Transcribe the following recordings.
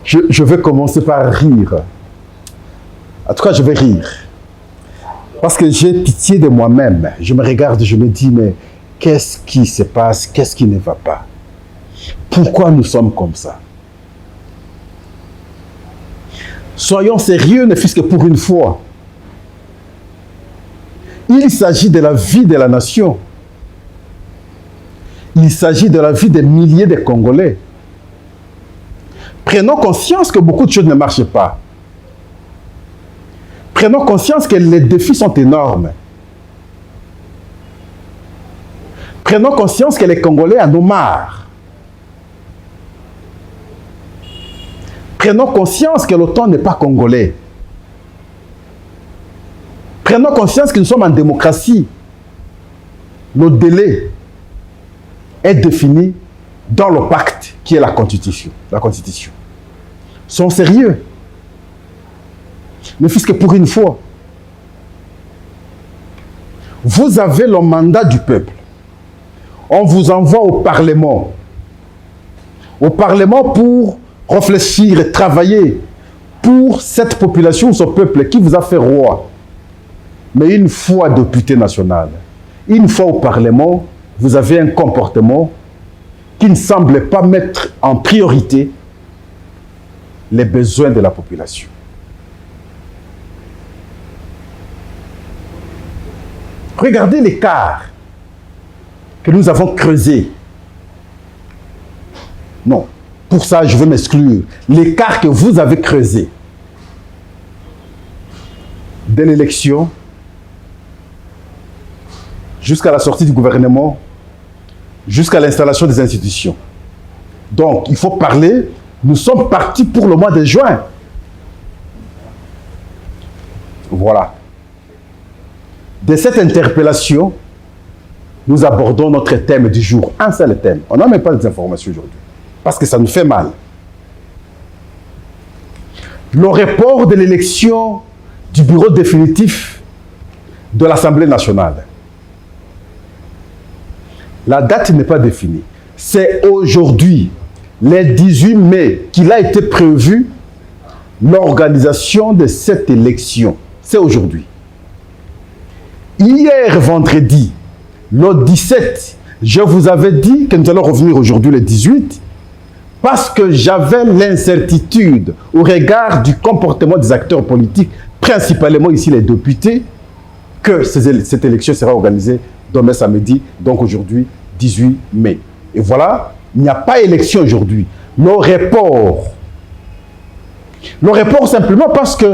Je vais commencer par rire. En tout cas, je vais rire. Parce que j'ai pitié de moi-même. Je me regarde, je me dis, mais qu'est-ce qui se passe? Qu'est-ce qui ne va pas? Pourquoi nous sommes comme ça? Soyons sérieux, ne fût-ce que pour une fois. Il s'agit de la vie de la nation. Il s'agit de la vie des milliers de Congolais. Prenons conscience que beaucoup de choses ne marchent pas. Prenons conscience que les défis sont énormes. Prenons conscience que les Congolais en ont marre. Prenons conscience que l'OTAN n'est pas congolais. Prenons conscience que nous sommes en démocratie. Nos délais est défini dans le pacte qui est la Constitution. La Constitution. Sont sérieux. Ne fût-ce que pour une fois. Vous avez le mandat du peuple. On vous envoie au Parlement. Au Parlement pour réfléchir et travailler pour cette population, ce peuple qui vous a fait roi. Mais une fois député national, une fois au Parlement, vous avez un comportement qui ne semble pas mettre en priorité les besoins de la population. Regardez l'écart que nous avons creusé. Non, pour ça, je veux m'exclure. L'écart que vous avez creusé de l'élection jusqu'à la sortie du gouvernement, jusqu'à l'installation des institutions. Donc, il faut parler. Nous sommes partis pour le mois de juin. Voilà. De cette interpellation, nous abordons notre thème du jour. Un seul thème. On n'a même pas des informations aujourd'hui. Parce que ça nous fait mal. Le report de l'élection du bureau définitif de l'Assemblée nationale. La date n'est pas définie. C'est aujourd'hui, le 18 mai, qu'il a été prévu l'organisation de cette élection. C'est aujourd'hui. Hier, vendredi, le 17, je vous avais dit que nous allons revenir aujourd'hui le 18, parce que j'avais l'incertitude au regard du comportement des acteurs politiques, principalement ici les députés, que cette élection sera organisée demain samedi, donc aujourd'hui, 18 mai. Et voilà, il n'y a pas élection aujourd'hui. Le report simplement parce que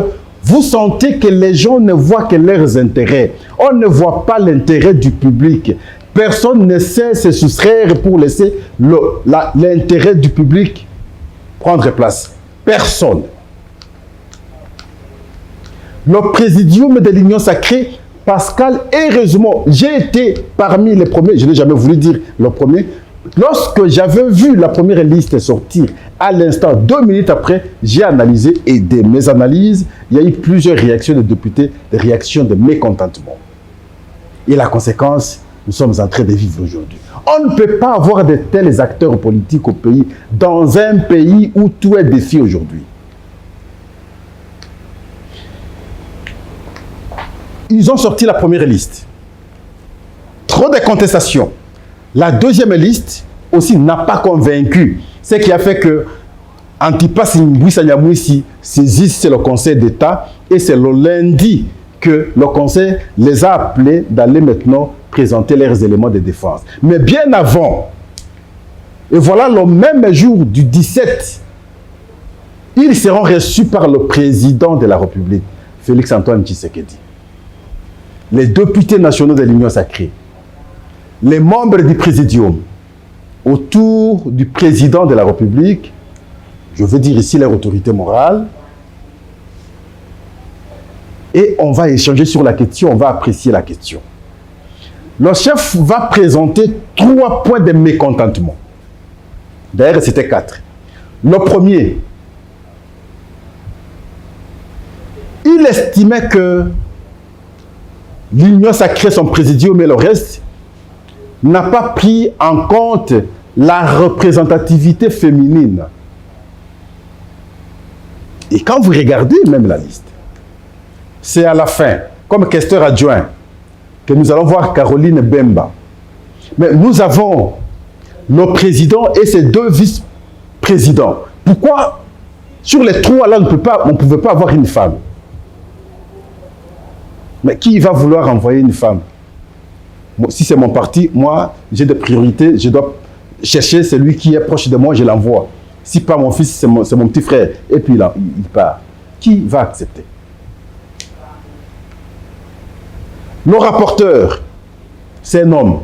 vous sentez que les gens ne voient que leurs intérêts. On ne voit pas l'intérêt du public. Personne ne sait se soustraire pour laisser l'intérêt du public prendre place. Personne. Le présidium de l'Union sacrée, Pascal, heureusement, j'ai été parmi les premiers, je n'ai jamais voulu dire le premier, lorsque j'avais vu la première liste sortir, à l'instant, 2 minutes après, j'ai analysé et de mes analyses, il y a eu plusieurs réactions de députés, des réactions de mécontentement. Et la conséquence, nous sommes en train de vivre aujourd'hui. On ne peut pas avoir de tels acteurs politiques au pays, dans un pays où tout est défi aujourd'hui. Ils ont sorti la première liste. Trop de contestations. La deuxième liste aussi n'a pas convaincu. Ce qui a fait que Antipas Mbouissa Nyamwisi saisisse le Conseil d'État et c'est le lundi que le Conseil les a appelés d'aller maintenant présenter leurs éléments de défense. Mais bien avant, et voilà le même jour du 17, ils seront reçus par le président de la République, Félix-Antoine Tshisekedi. Les députés nationaux de l'Union sacrée, les membres du présidium, autour du président de la République, je veux dire ici leur autorité morale, et on va échanger sur la question, on va apprécier la question. Le chef va présenter 3 points de mécontentement. D'ailleurs, c'était 4. Le premier, il estimait que l'Union sacrée, son présidium et le reste, n'a pas pris en compte la représentativité féminine Et quand vous regardez même la liste, c'est à la fin, comme questeur adjoint, que nous allons voir Caroline Bemba. Mais nous avons le président et ses 2 vice-présidents. Pourquoi sur les 3 là, on ne pouvait pas avoir une femme? Mais qui va vouloir envoyer une femme? Si c'est mon parti, moi, j'ai des priorités, je dois chercher celui qui est proche de moi, je l'envoie. Si pas mon fils, c'est mon petit frère. Et puis là, il part. Qui va accepter? Le rapporteur, c'est un homme.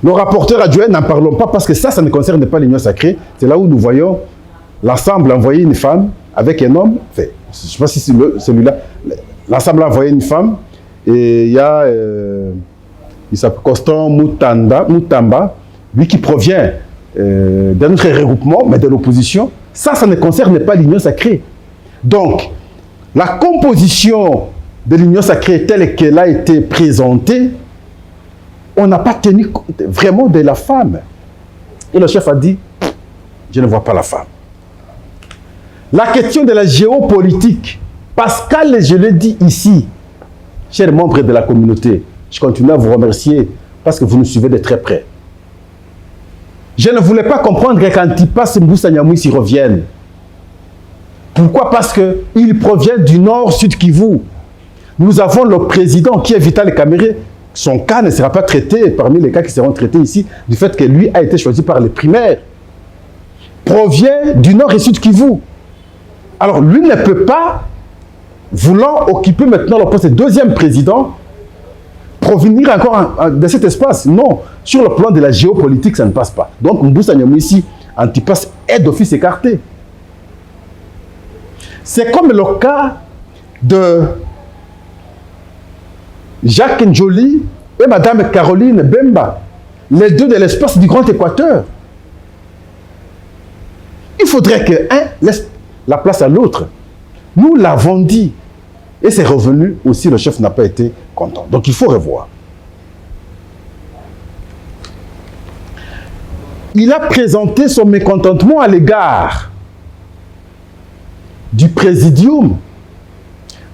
Le rapporteur adjoint, n'en parlons pas parce que ça ne concerne pas l'union sacrée. C'est là où nous voyons l'ensemble envoyer une femme avec un homme. Enfin, je ne sais pas si c'est celui-là. L'ensemble a envoyé une femme. Et il y a, il s'appelle Constant Moutamba, lui qui provient d'un autre regroupement, mais de l'opposition. Ça ne concerne pas l'union sacrée. Donc, la composition de l'union sacrée telle qu'elle a été présentée, on n'a pas tenu compte vraiment de la femme. Et le chef a dit, je ne vois pas la femme. La question de la géopolitique, Pascal, je l'ai dit ici, chers membres de la communauté, je continue à vous remercier parce que vous nous suivez de très près. Je ne voulais pas comprendre qu'Antipas Mbusa Nyamwisi revienne. Pourquoi? Parce qu'il provient du nord-sud Kivu. Nous avons le président qui est Vital Kamerhe. Son cas ne sera pas traité parmi les cas qui seront traités ici du fait que lui a été choisi par les primaires. Provient du nord et sud Kivu. Alors lui ne peut pas, voulant occuper maintenant le poste de 2e président, provenir encore de cet espace. Non, sur le plan de la géopolitique, ça ne passe pas. Donc Mbusa Nyamwisi, Antipas, est d'office écarté. C'est comme le cas de Jacques Njoli et Madame Caroline Bemba, les 2 de l'espace du Grand Équateur. Il faudrait que un laisse la place à l'autre. Nous l'avons dit. Et c'est revenu aussi, le chef n'a pas été content. Donc il faut revoir. Il a présenté son mécontentement à l'égard du présidium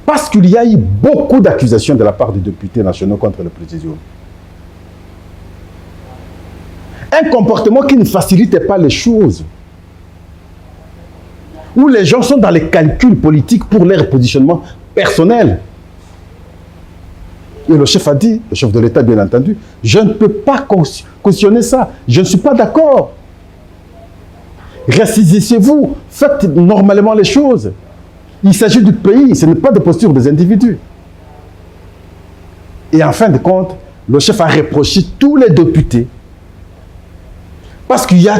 parce qu'il y a eu beaucoup d'accusations de la part des députés nationaux contre le présidium. Un comportement qui ne facilitait pas les choses, où les gens sont dans les calculs politiques pour leur positionnement personnel. Et le chef a dit, le chef de l'État bien entendu, je ne peux pas cautionner ça, je ne suis pas d'accord. Ressaisissez-vous, faites normalement les choses. Il s'agit du pays, ce n'est pas de posture des individus. Et en fin de compte, le chef a reproché tous les députés parce qu'il y a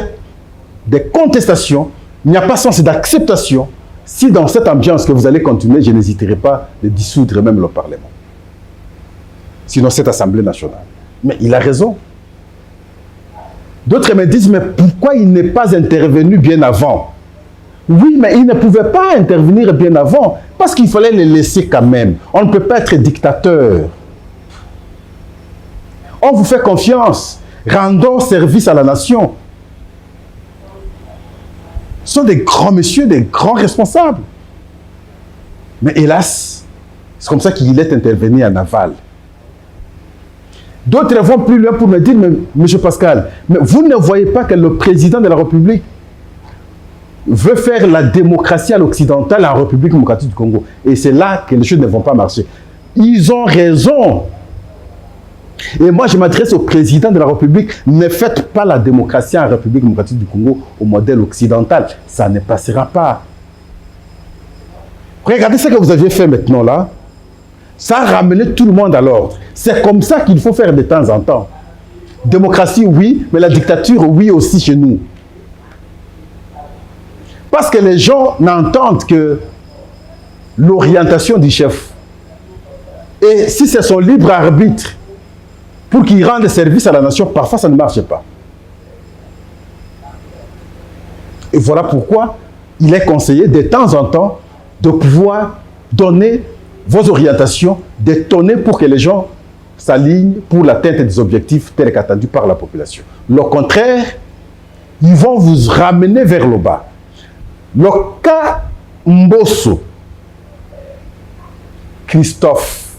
des contestations, il n'y a pas sens d'acceptation. Si dans cette ambiance que vous allez continuer, je n'hésiterai pas de dissoudre même le Parlement. Sinon cette Assemblée nationale. Mais il a raison. D'autres me disent, mais pourquoi il n'est pas intervenu bien avant? Oui, mais il ne pouvait pas intervenir bien avant, parce qu'il fallait les laisser quand même. On ne peut pas être dictateur. On vous fait confiance. Rendons service à la nation. Ce sont des grands messieurs, des grands responsables. Mais hélas, c'est comme ça qu'il est intervenu en aval. D'autres vont plus loin pour me dire, mais, M. Pascal, mais vous ne voyez pas que le président de la République veut faire la démocratie à l'occidentale en République démocratique du Congo. Et c'est là que les choses ne vont pas marcher. Ils ont raison. Et moi, je m'adresse au président de la République. Ne faites pas la démocratie en République démocratique du Congo au modèle occidental. Ça ne passera pas. Regardez ce que vous aviez fait maintenant là. Ça a ramené tout le monde à l'ordre. C'est comme ça qu'il faut faire de temps en temps. Démocratie, oui, mais la dictature, oui aussi chez nous. Parce que les gens n'entendent que l'orientation du chef. Et si c'est son libre arbitre pour qu'il rende service à la nation, parfois ça ne marche pas. Et voilà pourquoi il est conseillé de temps en temps de pouvoir donner vos orientations, d'étonner pour que les gens s'alignent pour l'atteinte des objectifs tels qu'attendus par la population. Le contraire, ils vont vous ramener vers le bas. Le cas Mbosso, Christophe,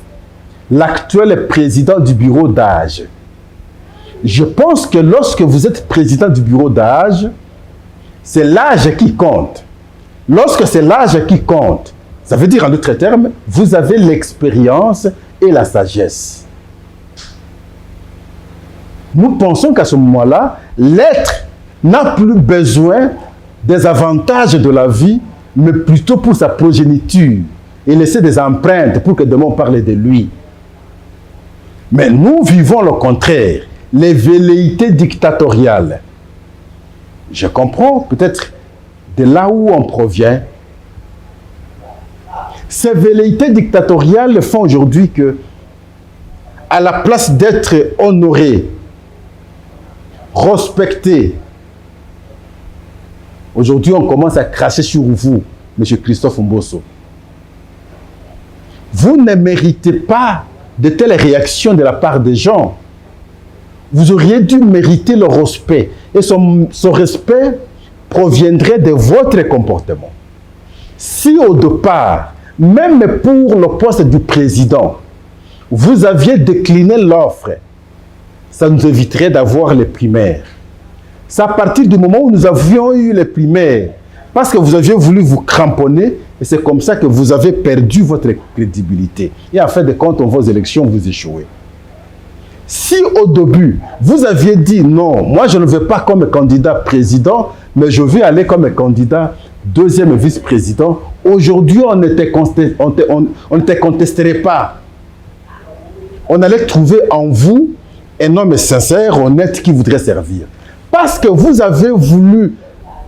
l'actuel président du bureau d'âge, je pense que lorsque vous êtes président du bureau d'âge, c'est l'âge qui compte. Lorsque c'est l'âge qui compte, ça veut dire en d'autres termes, vous avez l'expérience et la sagesse. Nous pensons qu'à ce moment-là, l'être n'a plus besoin des avantages de la vie, mais plutôt pour sa progéniture et laisser des empreintes pour que demain on parle de lui. Mais nous vivons le contraire, les velléités dictatoriales. Je comprends peut-être de là où on provient. Ces velléités dictatoriales font aujourd'hui que, à la place d'être honoré, respecté, aujourd'hui on commence à cracher sur vous, M. Christophe Mbosso. Vous ne méritez pas de telles réactions de la part des gens. Vous auriez dû mériter le respect. Et son respect proviendrait de votre comportement. Si au départ, même pour le poste du président, vous aviez décliné l'offre, ça nous éviterait d'avoir les primaires. C'est à partir du moment où nous avions eu les primaires, parce que vous aviez voulu vous cramponner, et c'est comme ça que vous avez perdu votre crédibilité. Et en fin de compte, vos élections, vous échouez. Si au début, vous aviez dit non, moi je ne veux pas comme candidat président, mais je vais aller comme candidat deuxième vice-président, aujourd'hui on ne te contesterait pas. On allait trouver en vous un homme sincère, honnête, qui voudrait servir. Parce que vous avez voulu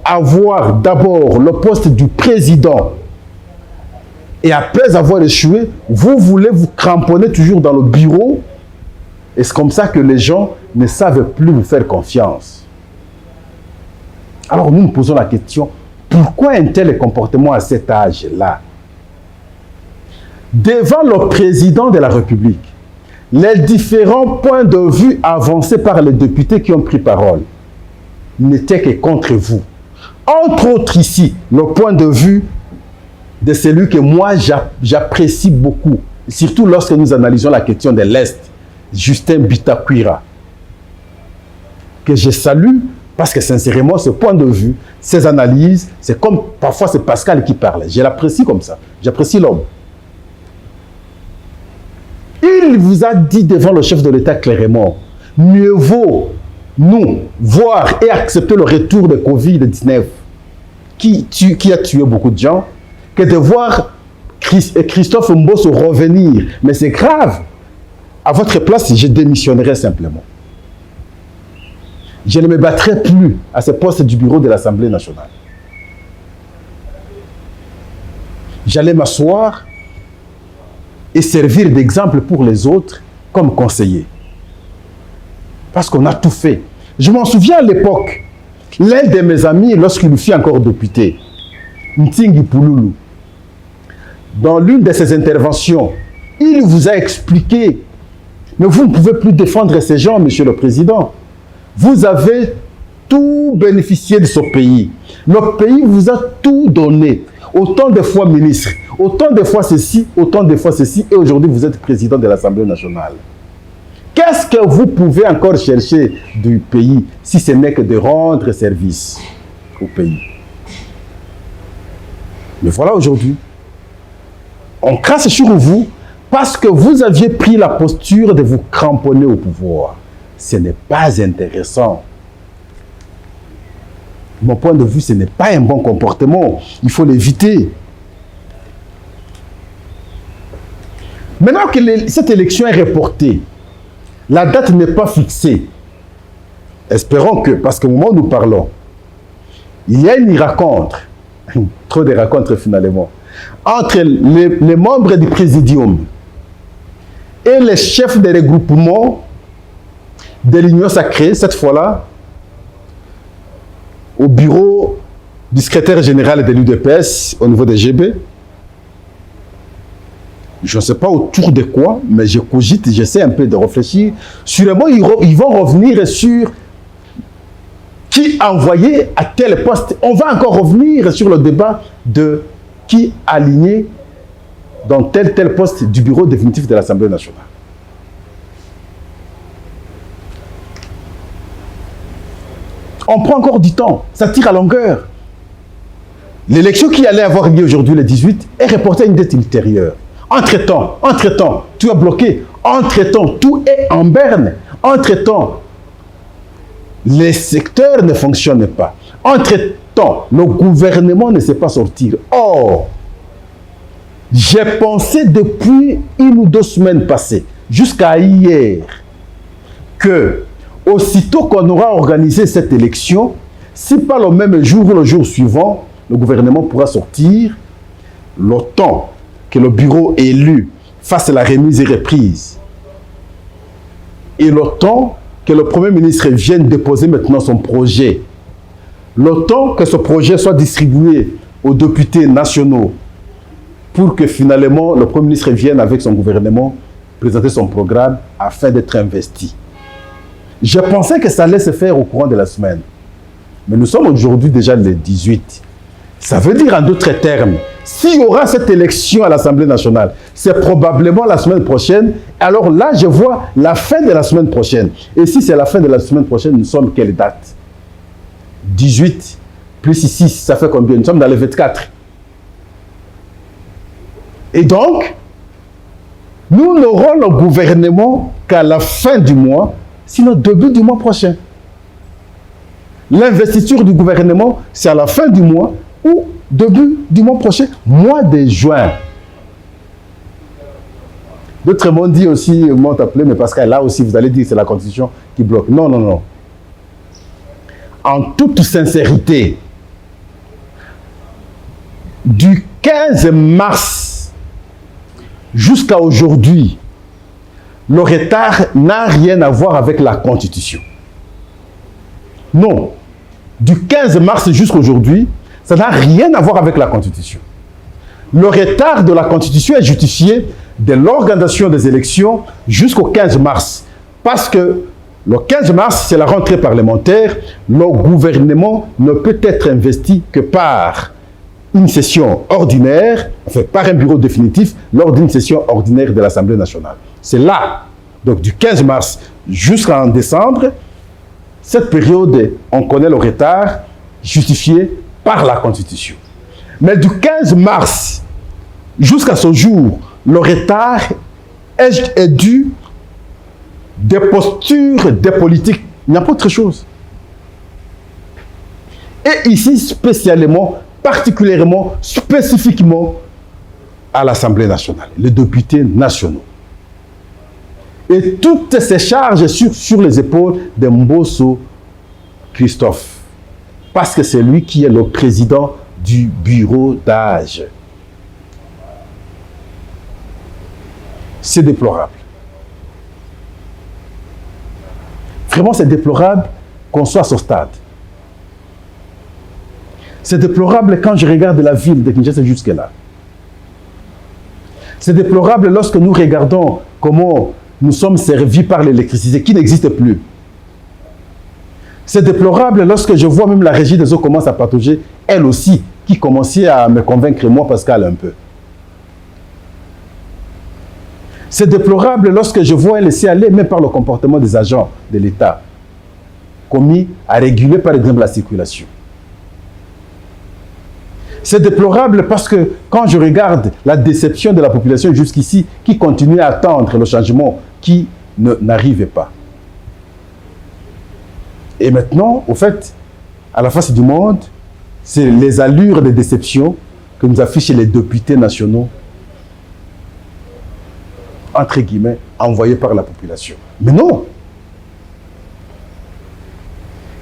avoir d'abord le poste du président, et après avoir échoué, vous voulez vous cramponner toujours dans le bureau. Et c'est comme ça que les gens ne savent plus vous faire confiance. Alors nous nous posons la question, pourquoi un tel comportement à cet âge-là? Devant le président de la République, les différents points de vue avancés par les députés qui ont pris parole n'étaient que contre vous. Entre autres ici, le point de vue de celui que moi j'apprécie beaucoup, surtout lorsque nous analysons la question de l'Est, Justin Bitakwira, que je salue parce que sincèrement, ce point de vue, ces analyses, c'est comme parfois c'est Pascal qui parle. Je l'apprécie comme ça. J'apprécie l'homme. Il vous a dit devant le chef de l'État clairement, mieux vaut nous voir et accepter le retour de Covid-19 qui a tué beaucoup de gens, que de voir Christophe Mbosso revenir. Mais c'est grave. À votre place, je démissionnerai simplement. Je ne me battrai plus à ce poste du bureau de l'Assemblée nationale. J'allais m'asseoir et servir d'exemple pour les autres comme conseiller. Parce qu'on a tout fait. Je m'en souviens à l'époque, l'un de mes amis, lorsqu'il fut encore député, Ntingi Pouloulou, dans l'une de ses interventions, il vous a expliqué, mais vous ne pouvez plus défendre ces gens, Monsieur le Président. Vous avez tout bénéficié de ce pays. Le pays vous a tout donné. Autant de fois ministre, autant de fois ceci, autant de fois ceci, et aujourd'hui vous êtes président de l'Assemblée nationale. Qu'est-ce que vous pouvez encore chercher du pays si ce n'est que de rendre service au pays? Mais voilà aujourd'hui, on crache sur vous parce que vous aviez pris la posture de vous cramponner au pouvoir. Ce n'est pas intéressant. De mon point de vue, ce n'est pas un bon comportement. Il faut l'éviter. Maintenant que cette élection est reportée, la date n'est pas fixée. Espérons que, parce qu'au moment où nous parlons, il y a une rencontre, trop de rencontres finalement, entre les membres du présidium et les chefs des regroupements de l'Union sacrée, cette fois-là, au bureau du secrétaire général de l'UDPS au niveau des GB. Je ne sais pas autour de quoi, mais je cogite, j'essaie un peu de réfléchir. Sûrement, ils vont revenir sur qui envoyait à tel poste. On va encore revenir sur le débat de qui alignait dans tel poste du bureau définitif de l'Assemblée nationale. On prend encore du temps, ça tire à longueur. L'élection qui allait avoir lieu aujourd'hui, le 18, est reportée à une date ultérieure. Entre-temps, tout est bloqué. Entre-temps, tout est en berne. Entre-temps, les secteurs ne fonctionnent pas. Entre-temps, le gouvernement ne sait pas sortir. Or, j'ai pensé depuis 1 ou 2 semaines passées, jusqu'à hier, que aussitôt qu'on aura organisé cette élection, si pas le même jour ou le jour suivant, le gouvernement pourra sortir le temps que le bureau élu fasse la remise et reprise. Et le temps que le Premier ministre vienne déposer maintenant son projet. Le temps que ce projet soit distribué aux députés nationaux pour que finalement le Premier ministre vienne avec son gouvernement présenter son programme afin d'être investi. Je pensais que ça allait se faire au courant de la semaine. Mais nous sommes aujourd'hui déjà le 18. Ça veut dire en d'autres termes, s'il y aura cette élection à l'Assemblée nationale, c'est probablement la semaine prochaine. Alors là, je vois la fin de la semaine prochaine. Et si c'est la fin de la semaine prochaine, nous sommes quelle date? 18 plus 6, ça fait combien? Nous sommes dans le 24. Et donc, nous n'aurons le gouvernement qu'à la fin du mois, sinon début du mois prochain. L'investiture du gouvernement, c'est à la fin du mois ou début du mois prochain, mois de juin. D'autres m'ont dit aussi, m'ont appelé, mais parce que là aussi, vous allez dire que c'est la Constitution qui bloque. Non, non, non. En toute sincérité, du 15 mars jusqu'à aujourd'hui, le retard n'a rien à voir avec la Constitution. Non. Du 15 mars jusqu'à aujourd'hui, ça n'a rien à voir avec la Constitution. Le retard de la Constitution est justifié de l'organisation des élections jusqu'au 15 mars. Parce que le 15 mars, c'est la rentrée parlementaire. Le gouvernement ne peut être investi que par une session ordinaire, enfin par un bureau définitif, lors d'une session ordinaire de l'Assemblée nationale. C'est là, donc du 15 mars jusqu'en décembre, cette période, on connaît le retard justifié par la Constitution. Mais du 15 mars jusqu'à ce jour, le retard est dû des postures des politiques. Il n'y a pas autre chose. Et ici, spécialement, particulièrement, spécifiquement, à l'Assemblée nationale, les députés nationaux. Et toutes ces charges sur les épaules de Mbosso Christophe. Parce que c'est lui qui est le président du bureau d'âge. C'est déplorable. Vraiment, c'est déplorable qu'on soit à ce stade. C'est déplorable quand je regarde la ville de Kinshasa jusque-là. C'est déplorable lorsque nous regardons comment nous sommes servis par l'électricité qui n'existe plus. C'est déplorable lorsque je vois même la régie des eaux commence à patauger, elle aussi, qui commençait à me convaincre, moi, Pascal, un peu. C'est déplorable lorsque je vois laisser aller, même par le comportement des agents de l'État, commis à réguler, par exemple, la circulation. C'est déplorable parce que quand je regarde la déception de la population jusqu'ici, qui continue à attendre le changement qui n'arrivait pas. Et maintenant, au fait, à la face du monde, c'est les allures de déception que nous affichent les députés nationaux, entre guillemets, envoyés par la population. Mais non.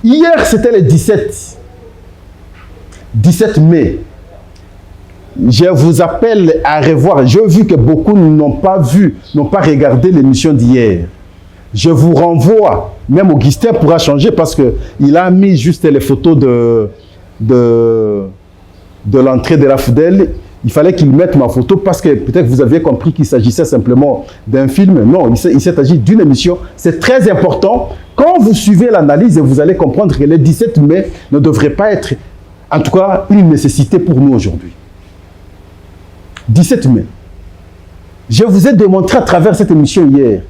Hier, c'était le 17 mai. Je vous appelle à revoir. J'ai vu que beaucoup n'ont pas vu, n'ont pas regardé l'émission d'hier. Je vous renvoie, même Augustin pourra changer parce qu'il a mis juste les photos de l'entrée de la Foudel. il fallait qu'il mette ma photo parce que peut-être vous aviez compris qu'il s'agissait simplement d'un film. Non, il s'est agi d'une émission. C'est très important. Quand vous suivez l'analyse, vous allez comprendre que le 17 mai ne devrait pas être, en tout cas, une nécessité pour nous aujourd'hui. 17 mai. Je vous ai démontré à travers cette émission hier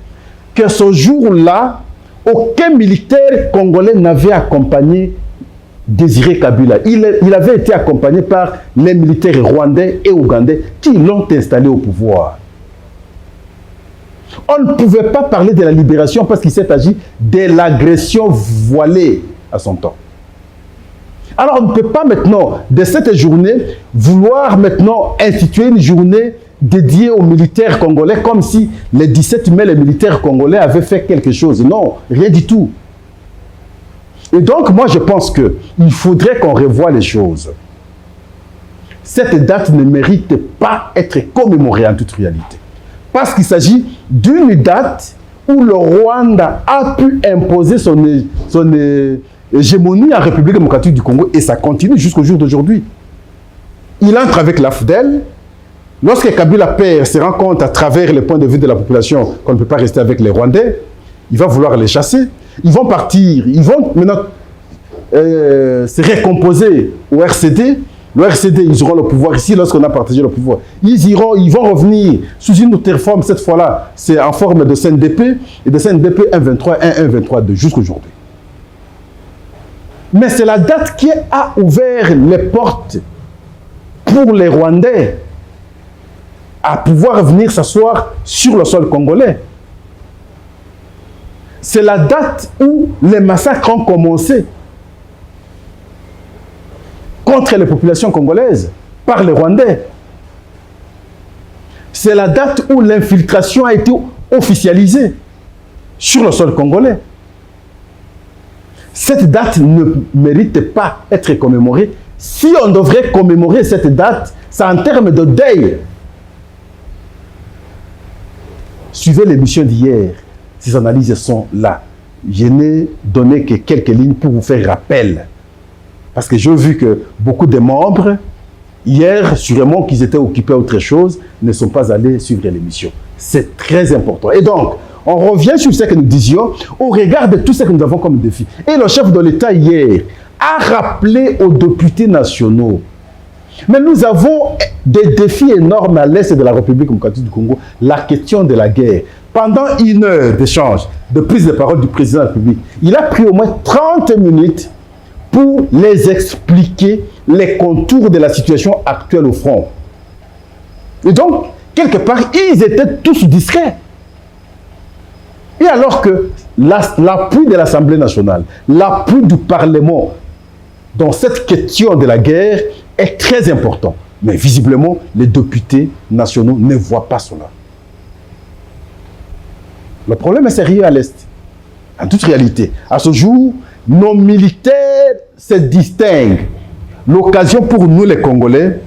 que ce jour-là, aucun militaire congolais n'avait accompagné Désiré Kabila. Il avait été accompagné par les militaires rwandais et ougandais qui l'ont installé au pouvoir. On ne pouvait pas parler de la libération parce qu'il s'est agi de l'agression voilée à son temps. Alors on ne peut pas maintenant, de cette journée, vouloir maintenant instituer une journée dédiée aux militaires congolais comme si le 17 mai, les militaires congolais avaient fait quelque chose. Non, rien du tout. Et donc, moi, je pense qu'il faudrait qu'on revoie les choses. Cette date ne mérite pas être commémorée en toute réalité. Parce qu'il s'agit d'une date où le Rwanda a pu imposer son hégémonie en République démocratique du Congo et ça continue jusqu'au jour d'aujourd'hui. Il entre avec l'AFDEL. Lorsque Kabila père se rend compte à travers le point de vue de la population qu'on ne peut pas rester avec les Rwandais, il va vouloir les chasser. Ils vont partir, ils vont maintenant se récomposer au RCD. Le RCD, ils auront le pouvoir ici lorsqu'on a partagé le pouvoir. Ils vont revenir sous une autre forme, cette fois-là, c'est en forme de CNDP, et de CNDP 1.23, 1.23.2 jusqu'aujourd'hui. Mais c'est la date qui a ouvert les portes pour les Rwandais à pouvoir venir s'asseoir sur le sol congolais. C'est la date où les massacres ont commencé contre les populations congolaises par les Rwandais. C'est la date où l'infiltration a été officialisée sur le sol congolais. Cette date ne mérite pas d'être commémorée. Si on devrait commémorer cette date, c'est en termes de deuil. Suivez l'émission d'hier. Ces analyses sont là. Je n'ai donné que quelques lignes pour vous faire rappel. Parce que j'ai vu que beaucoup de membres, hier, sûrement qu'ils étaient occupés à autre chose, ne sont pas allés suivre l'émission. C'est très important. Et donc, on revient sur ce que nous disions au regard de tout ce que nous avons comme défi. Et le chef de l'État, hier, a rappelé aux députés nationaux. Mais nous avons des défis énormes à l'est de la République démocratique du Congo. La question de la guerre. Pendant une heure d'échange, de prise de parole du président de la République, il a pris au moins 30 minutes pour les expliquer les contours de la situation actuelle au front. Et donc, quelque part, ils étaient tous discrets. Et alors que l'appui de l'Assemblée nationale, l'appui du Parlement dans cette question de la guerre est très important. Mais visiblement, les députés nationaux ne voient pas cela. Le problème est sérieux à l'Est. En toute réalité, à ce jour, nos militaires se distinguent. L'occasion pour nous, les Congolais,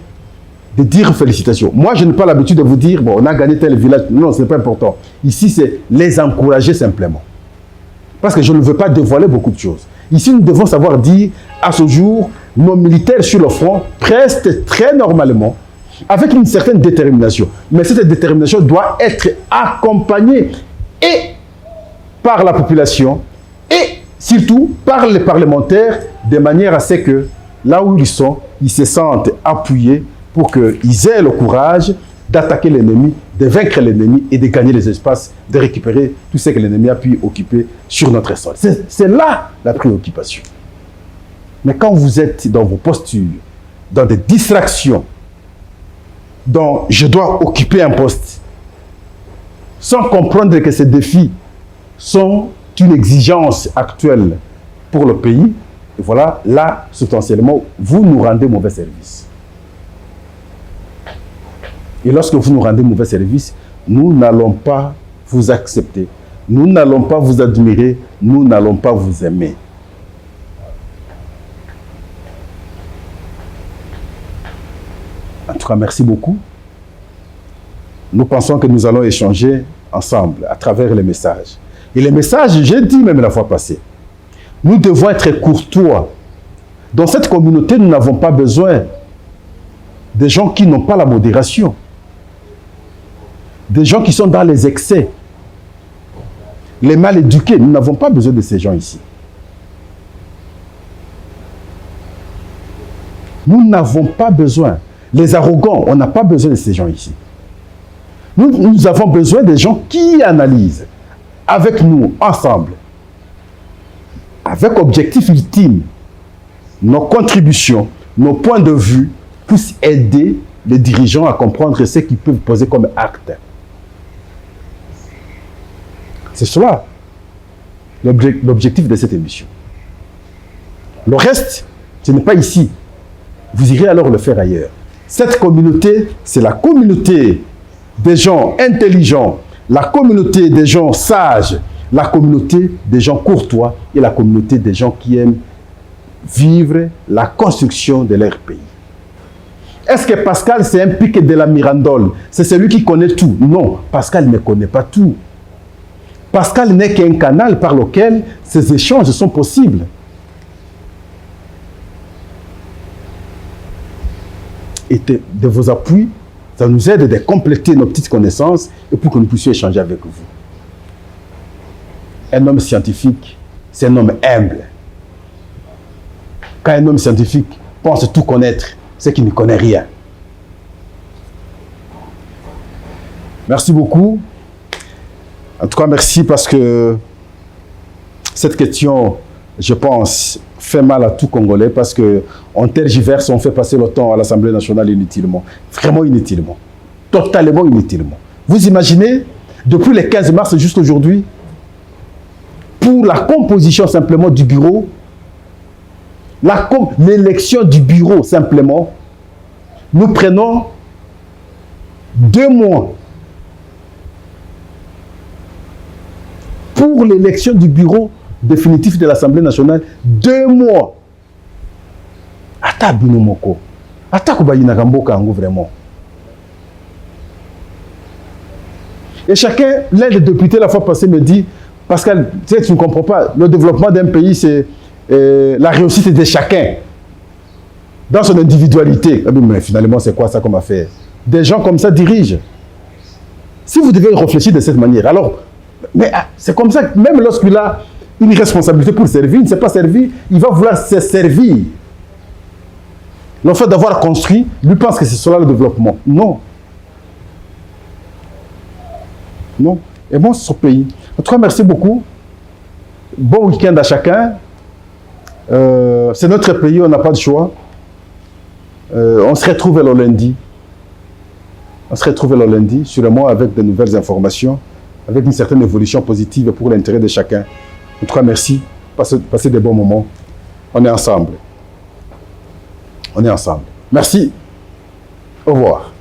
de dire félicitations. Moi, je n'ai pas l'habitude de vous dire, bon, on a gagné tel village. Non, ce n'est pas important. Ici, c'est les encourager simplement. Parce que je ne veux pas dévoiler beaucoup de choses. Ici, nous devons savoir dire, à ce jour, nos militaires sur le front prestent très normalement, avec une certaine détermination. Mais cette détermination doit être accompagnée et par la population et surtout par les parlementaires, de manière à ce que là où ils sont, ils se sentent appuyés pour qu'ils aient le courage d'attaquer l'ennemi, de vaincre l'ennemi et de gagner les espaces, de récupérer tout ce que l'ennemi a pu occuper sur notre sol. C'est là la préoccupation. Mais quand vous êtes dans vos postures, dans des distractions, dont je dois occuper un poste, sans comprendre que ces défis sont une exigence actuelle pour le pays, et voilà, là, substantiellement, vous nous rendez mauvais service. Et lorsque vous nous rendez mauvais service, nous n'allons pas vous accepter, nous n'allons pas vous admirer, nous n'allons pas vous aimer. En tout cas, merci beaucoup. Nous pensons que nous allons échanger ensemble à travers les messages. Et les messages, j'ai dit même la fois passée, nous devons être courtois. Dans cette communauté, nous n'avons pas besoin des gens qui n'ont pas la modération, des gens qui sont dans les excès, les mal éduqués. Nous n'avons pas besoin de ces gens ici. Nous n'avons pas besoin. Les arrogants, on n'a pas besoin de ces gens ici. Nous avons besoin des gens qui analysent avec nous, ensemble, avec objectif ultime, nos contributions, nos points de vue, puissent aider les dirigeants à comprendre ce qu'ils peuvent poser comme acte. C'est cela l'objectif de cette émission. Le reste, ce n'est pas ici. Vous irez alors le faire ailleurs. Cette communauté, c'est la communauté des gens intelligents, la communauté des gens sages, la communauté des gens courtois et la communauté des gens qui aiment vivre la construction de leur pays. Est-ce que Pascal, c'est un pic de la Mirandole? C'est celui qui connaît tout? Non, Pascal ne connaît pas tout. Pascal n'est qu'un canal par lequel ces échanges sont possibles. Et de vos appuis, ça nous aide de compléter nos petites connaissances et pour que nous puissions échanger avec vous. Un homme scientifique, c'est un homme humble. Quand un homme scientifique pense tout connaître, c'est qu'il ne connaît rien. Merci beaucoup. En tout cas, merci parce que cette question, je pense, fait mal à tout Congolais parce qu'on tergiverse, on fait passer le temps à l'Assemblée nationale inutilement. Vraiment inutilement. Totalement inutilement. Vous imaginez, depuis le 15 mars jusqu'à aujourd'hui, pour la composition simplement du bureau, l'élection du bureau simplement, nous prenons 2 mois. Pour l'élection du bureau définitif de l'Assemblée nationale, 2 mois. Ata binomoko. Ata kubayina kamboka ango vraiment. Et chacun, l'un des députés la fois passée me dit, Pascal, tu ne comprends pas, le développement d'un pays, c'est la réussite de chacun. Dans son individualité. Mais finalement, c'est quoi ça comme affaire? Des gens comme ça dirigent. Si vous devez réfléchir de cette manière, alors, mais c'est comme ça que même lorsqu'il a une responsabilité pour servir, il ne s'est pas servi, il va vouloir se servir. Le fait d'avoir construit, lui pense que c'est cela le développement. Non. Non. Et bon, c'est ce pays. En tout cas, merci beaucoup. Bon week-end à chacun. C'est notre pays, on n'a pas de choix. On se retrouve le lundi. On se retrouve le lundi, sûrement avec de nouvelles informations, avec une certaine évolution positive pour l'intérêt de chacun. En tout cas, merci. Passez des bons moments. On est ensemble. On est ensemble. Merci. Au revoir.